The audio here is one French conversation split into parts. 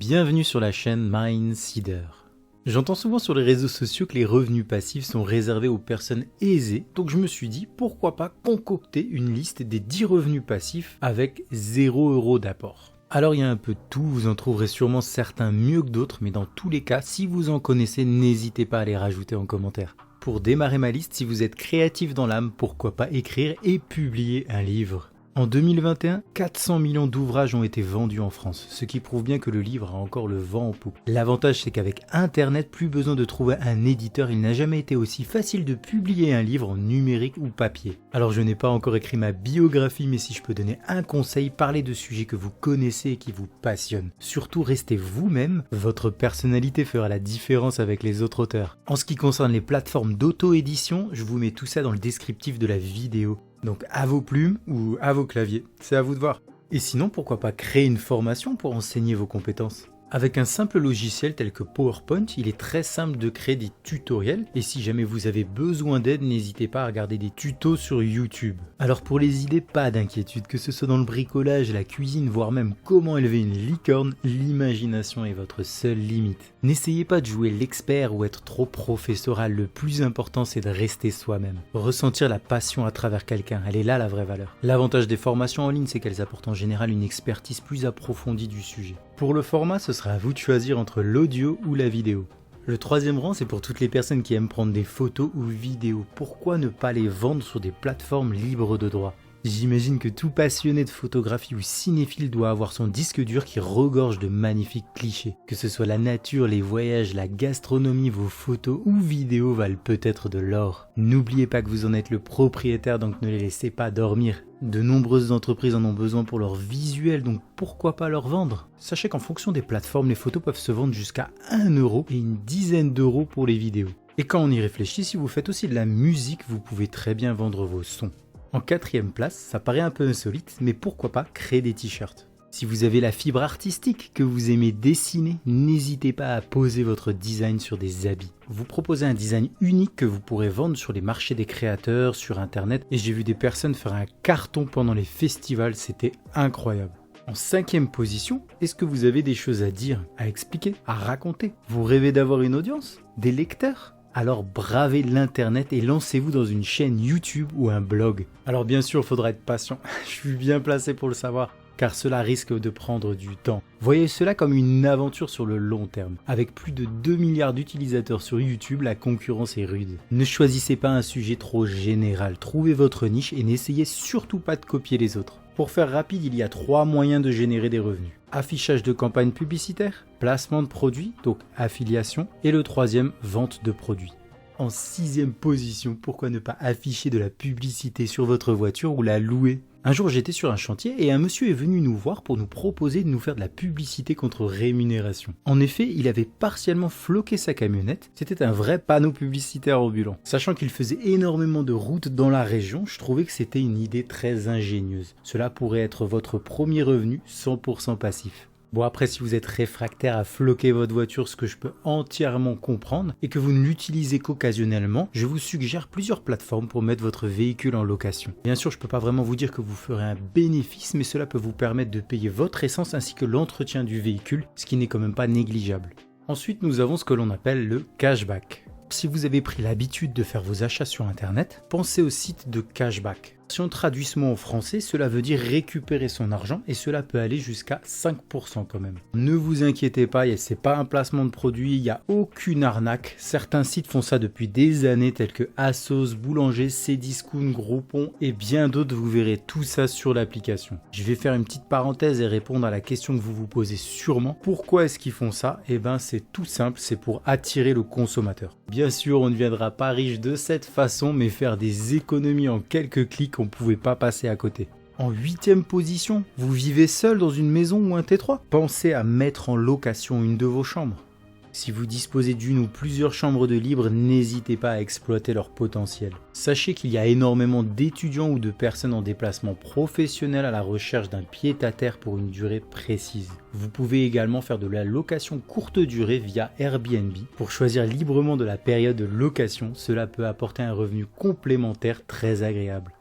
bienvenue sur la chaîne Mindseeder. J'entends souvent sur les réseaux sociaux que les revenus passifs sont réservés aux personnes aisées, donc je me suis dit pourquoi pas concocter une liste des 10 revenus passifs avec 0 € d'apport. Alors il y a un peu de tout, vous en trouverez sûrement certains mieux que d'autres, mais dans tous les cas, si vous en connaissez, n'hésitez pas à les rajouter en commentaire. Pour démarrer ma liste, si vous êtes créatif dans l'âme, pourquoi pas écrire et publier un livre. En 2021, 400 millions d'ouvrages ont été vendus en France, ce qui prouve bien que le livre a encore le vent en poupe. L'avantage, c'est qu'avec Internet, plus besoin de trouver un éditeur, il n'a jamais été aussi facile de publier un livre en numérique ou papier. Alors je n'ai pas encore écrit ma biographie, mais si je peux donner un conseil, parlez de sujets que vous connaissez et qui vous passionnent. Surtout restez vous-même, votre personnalité fera la différence avec les autres auteurs. En ce qui concerne les plateformes d'auto-édition, je vous mets tout ça dans le descriptif de la vidéo. Donc à vos plumes ou à vos claviers, c'est à vous de voir. Et sinon, pourquoi pas créer une formation pour enseigner vos compétences ? Avec un simple logiciel tel que PowerPoint, il est très simple de créer des tutoriels et si jamais vous avez besoin d'aide, n'hésitez pas à regarder des tutos sur YouTube. Alors pour les idées, pas d'inquiétude, que ce soit dans le bricolage, la cuisine, voire même comment élever une licorne, l'imagination est votre seule limite. N'essayez pas de jouer l'expert ou être trop professoral, le plus important c'est de rester soi-même. Ressentir la passion à travers quelqu'un, elle est là la vraie valeur. L'avantage des formations en ligne, c'est qu'elles apportent en général une expertise plus approfondie du sujet. Pour le format, ce sera à vous de choisir entre l'audio ou la vidéo. Le troisième rang, c'est pour toutes les personnes qui aiment prendre des photos ou vidéos. Pourquoi ne pas les vendre sur des plateformes libres de droit ? J'imagine que tout passionné de photographie ou cinéphile doit avoir son disque dur qui regorge de magnifiques clichés. Que ce soit la nature, les voyages, la gastronomie, vos photos ou vidéos valent peut-être de l'or. N'oubliez pas que vous en êtes le propriétaire, donc ne les laissez pas dormir. De nombreuses entreprises en ont besoin pour leur visuel, donc pourquoi pas leur vendre ? Sachez qu'en fonction des plateformes, les photos peuvent se vendre jusqu'à 1 € et une dizaine d'euros pour les vidéos. Et quand on y réfléchit, si vous faites aussi de la musique, vous pouvez très bien vendre vos sons. En 4e place, ça paraît un peu insolite, mais pourquoi pas créer des t-shirts ? Si vous avez la fibre artistique, que vous aimez dessiner, n'hésitez pas à poser votre design sur des habits. Vous proposez un design unique que vous pourrez vendre sur les marchés des créateurs, sur internet, et j'ai vu des personnes faire un carton pendant les festivals, c'était incroyable. En 5e position, est-ce que vous avez des choses à dire, à expliquer, à raconter ? Vous rêvez d'avoir une audience ? Des lecteurs ? Alors bravez l'internet et lancez-vous dans une chaîne YouTube ou un blog. Alors bien sûr, il faudra être patient, je suis bien placé pour le savoir, car cela risque de prendre du temps. Voyez cela comme une aventure sur le long terme. Avec plus de 2 milliards d'utilisateurs sur YouTube, la concurrence est rude. Ne choisissez pas un sujet trop général, trouvez votre niche et n'essayez surtout pas de copier les autres. Pour faire rapide, il y a 3 moyens de générer des revenus. Affichage de campagne publicitaire, placement de produits, donc affiliation, et le 3e, vente de produits. En 6e position, pourquoi ne pas afficher de la publicité sur votre voiture ou la louer ? Un jour j'étais sur un chantier et un monsieur est venu nous voir pour nous proposer de nous faire de la publicité contre rémunération. En effet, il avait partiellement floqué sa camionnette, c'était un vrai panneau publicitaire ambulant. Sachant qu'il faisait énormément de routes dans la région, je trouvais que c'était une idée très ingénieuse. Cela pourrait être votre premier revenu 100% passif. Bon après si vous êtes réfractaire à floquer votre voiture, ce que je peux entièrement comprendre, et que vous ne l'utilisez qu'occasionnellement, je vous suggère plusieurs plateformes pour mettre votre véhicule en location. Bien sûr je ne peux pas vraiment vous dire que vous ferez un bénéfice, mais cela peut vous permettre de payer votre essence ainsi que l'entretien du véhicule, ce qui n'est quand même pas négligeable. Ensuite nous avons ce que l'on appelle le cashback. Si vous avez pris l'habitude de faire vos achats sur internet, pensez au site de cashback. Si on traduit ce mot en français, cela veut dire récupérer son argent et cela peut aller jusqu'à 5% quand même. Ne vous inquiétez pas, c'est pas un placement de produit, il n'y a aucune arnaque. Certains sites font ça depuis des années tels que Asos, Boulanger, Cdiscount, Groupon et bien d'autres, vous verrez tout ça sur l'application. Je vais faire une petite parenthèse et répondre à la question que vous vous posez sûrement. Pourquoi est-ce qu'ils font ça ? Eh ben c'est tout simple, c'est pour attirer le consommateur. Bien sûr, on ne deviendra pas riche de cette façon, mais faire des économies en quelques clics, on ne pouvait pas passer à côté. En 8e position, vous vivez seul dans une maison ou un T3 ? Pensez à mettre en location une de vos chambres. Si vous disposez d'une ou plusieurs chambres de libre, n'hésitez pas à exploiter leur potentiel. Sachez qu'il y a énormément d'étudiants ou de personnes en déplacement professionnel à la recherche d'un pied-à-terre pour une durée précise. Vous pouvez également faire de la location courte durée via Airbnb. Pour choisir librement de la période de location, cela peut apporter un revenu complémentaire très agréable.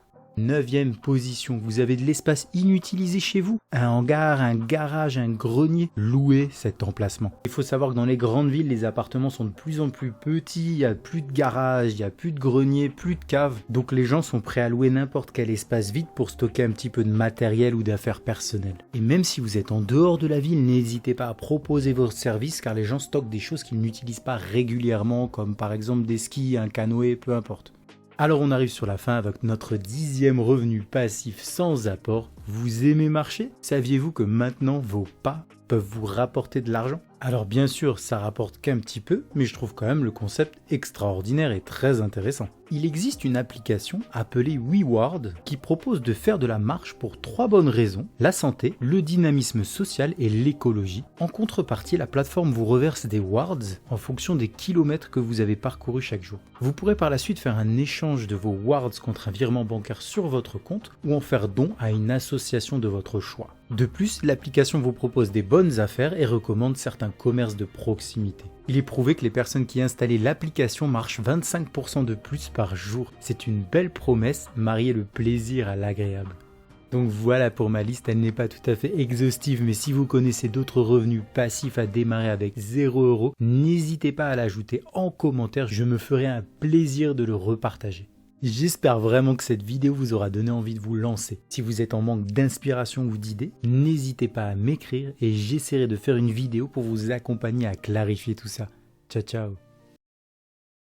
9e position, vous avez de l'espace inutilisé chez vous. Un hangar, un garage, un grenier, louez cet emplacement. Il faut savoir que dans les grandes villes, les appartements sont de plus en plus petits, il n'y a plus de garage, il n'y a plus de grenier, plus de cave. Donc les gens sont prêts à louer n'importe quel espace vide pour stocker un petit peu de matériel ou d'affaires personnelles. Et même si vous êtes en dehors de la ville, n'hésitez pas à proposer vos services car les gens stockent des choses qu'ils n'utilisent pas régulièrement, comme par exemple des skis, un canoë, peu importe. Alors on arrive sur la fin avec notre 10e revenu passif sans apport. Vous aimez marcher? Saviez-vous que maintenant vos pas peuvent vous rapporter de l'argent? Alors bien sûr, ça rapporte qu'un petit peu, mais je trouve quand même le concept extraordinaire et très intéressant. Il existe une application appelée WeWard qui propose de faire de la marche pour 3 bonnes raisons: la santé, le dynamisme social et l'écologie. En contrepartie, la plateforme vous reverse des wards en fonction des kilomètres que vous avez parcourus chaque jour. Vous pourrez par la suite faire un échange de vos wards contre un virement bancaire sur votre compte ou en faire don à une association de votre choix. De plus, l'application vous propose des bonnes affaires et recommande certains commerces de proximité. Il est prouvé que les personnes qui installent l'application marchent 25% de plus par jour. C'est une belle promesse, marier le plaisir à l'agréable. Donc voilà pour ma liste, elle n'est pas tout à fait exhaustive, mais si vous connaissez d'autres revenus passifs à démarrer avec 0 €, n'hésitez pas à l'ajouter en commentaire, je me ferai un plaisir de le repartager. J'espère vraiment que cette vidéo vous aura donné envie de vous lancer. Si vous êtes en manque d'inspiration ou d'idées, n'hésitez pas à m'écrire et j'essaierai de faire une vidéo pour vous accompagner à clarifier tout ça. Ciao ciao.